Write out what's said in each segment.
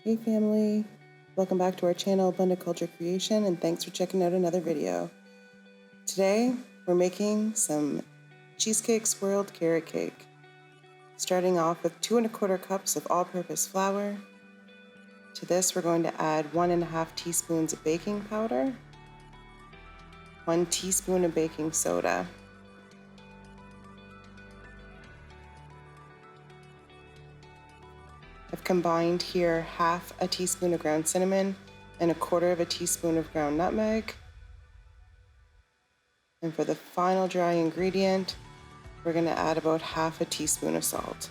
Hey family, welcome back to our channel Bundt Culture Creation, and thanks for checking out another video. Today we're making some cheesecake swirled carrot cake. Starting off with 2 1/4 cups of all-purpose flour. To this we're going to add 1 1/2 teaspoons of baking powder, 1 teaspoon of baking soda. I've combined here 1/2 a teaspoon of ground cinnamon and 1/4 teaspoon of ground nutmeg. And for the final dry ingredient, we're going to add about 1/2 a teaspoon of salt.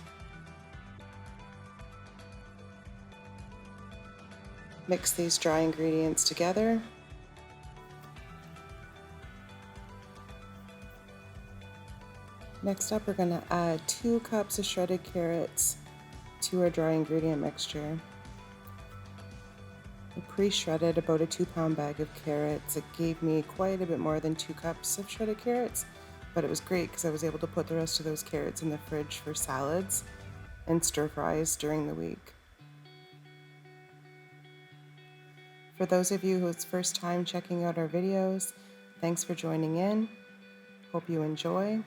Mix these dry ingredients together. Next up, we're going to add 2 cups of shredded carrots to our dry ingredient mixture. I pre-shredded about a 2-pound bag of carrots. It gave me quite a bit more than 2 cups of shredded carrots, but it was great because I was able to put the rest of those carrots in the fridge for salads and stir fries during the week. For those of you who it's first time checking out our videos, thanks for joining in. Hope you enjoy.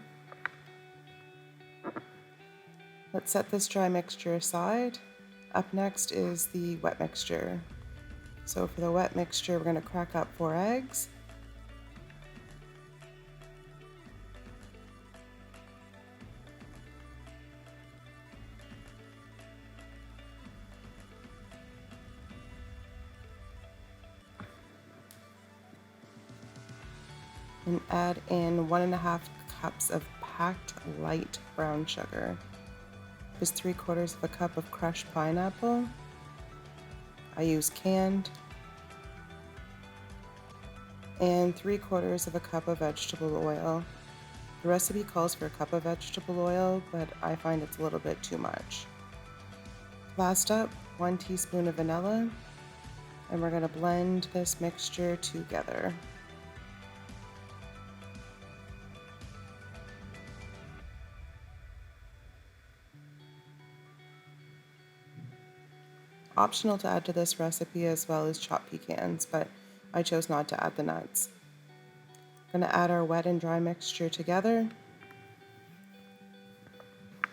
Let's set this dry mixture aside. Up next is the wet mixture. So for the wet mixture, we're going to crack up 4 eggs. And add in 1 1/2 cups of packed light brown sugar. There's 3/4 cup of crushed pineapple. I use canned. And 3/4 cup of vegetable oil. The recipe calls for a cup of vegetable oil, but I find it's a little bit too much. Last up, 1 teaspoon of vanilla, and we're going to blend this mixture together. Optional to add to this recipe as well as chopped pecans, but I chose not to add the nuts. I'm going to add our wet and dry mixture together. I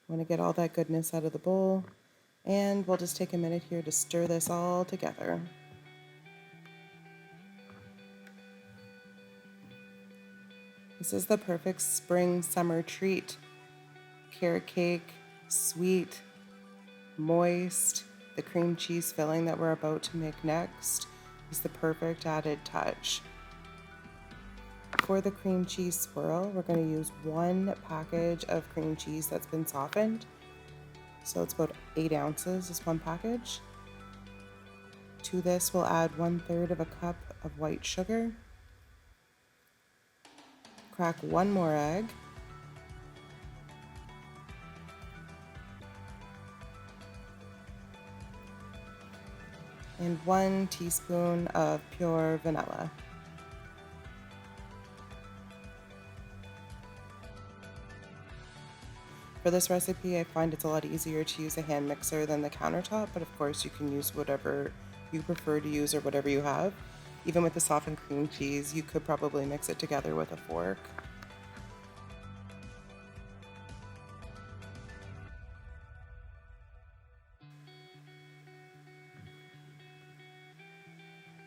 want to get all that goodness out of the bowl, and we'll just take a minute here to stir this all together. This is the perfect spring-summer treat. Carrot cake, sweet, moist. The cream cheese filling that we're about to make next is the perfect added touch. For the cream cheese swirl, we're going to use 1 package of cream cheese that's been softened. So it's about 8 ounces is 1 package. To this, we'll add 1/3 cup of white sugar. Crack 1 more egg. And 1 teaspoon of pure vanilla. For this recipe, I find it's a lot easier to use a hand mixer than the countertop, but of course you can use whatever you prefer to use or whatever you have. Even with the softened cream cheese, you could probably mix it together with a fork.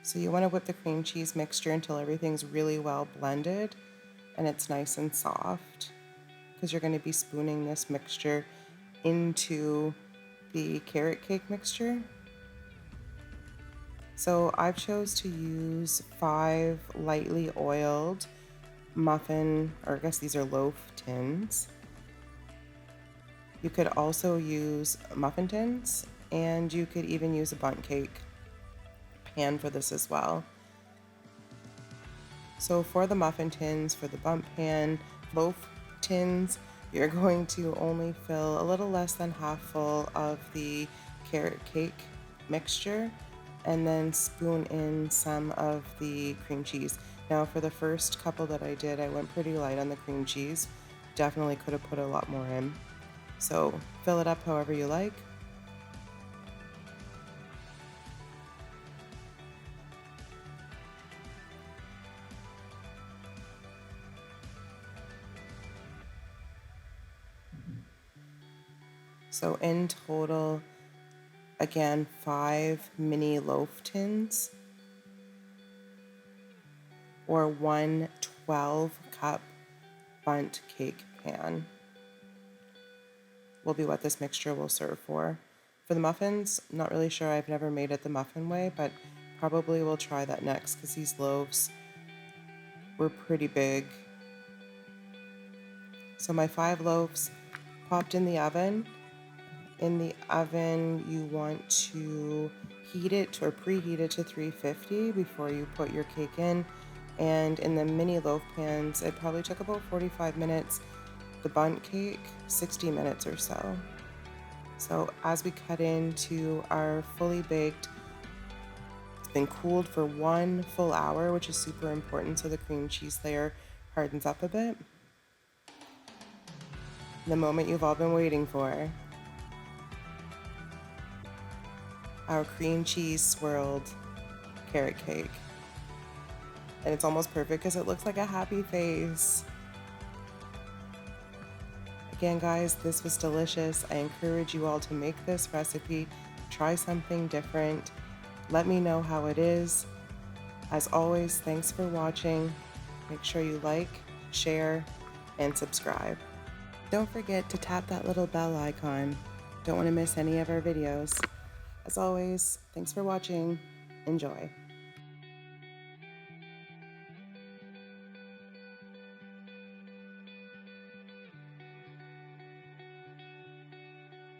So you want to whip the cream cheese mixture until everything's really well blended and it's nice and soft, because you're going to be spooning this mixture into the carrot cake mixture. So I've chose to use 5 lightly oiled muffin, or I guess these are loaf tins. You could also use muffin tins, and you could even use a bundt cake pan for this as well. So for the muffin tins, for the bundt pan, loaf tins, you're going to only fill a little less than half full of the carrot cake mixture and then spoon in some of the cream cheese. Now for the first couple that I did, I went pretty light on the cream cheese. Definitely could have put a lot more in. So fill it up however you like. So in total, again, 5 mini loaf tins, or 1 12-cup Bundt cake pan will be what this mixture will serve for. For the muffins, I'm not really sure. I've never made it the muffin way, but probably we'll try that next because these loaves were pretty big. So my 5 loaves popped in the oven. In the oven, you want to heat it or preheat it to 350 before you put your cake in. And in the mini loaf pans, it probably took about 45 minutes. The Bundt cake, 60 minutes or so. So as we cut into our fully baked, it's been cooled for 1 full hour, which is super important so the cream cheese layer hardens up a bit. The moment you've all been waiting for. Our cream cheese swirled carrot cake. And it's almost perfect because it looks like a happy face. Again, guys, this was delicious. I encourage you all to make this recipe. Try something different. Let me know how it is. As always, thanks for watching. Make sure you like, share, and subscribe. Don't forget to tap that little bell icon. Don't want to miss any of our videos. As always, thanks for watching. Enjoy.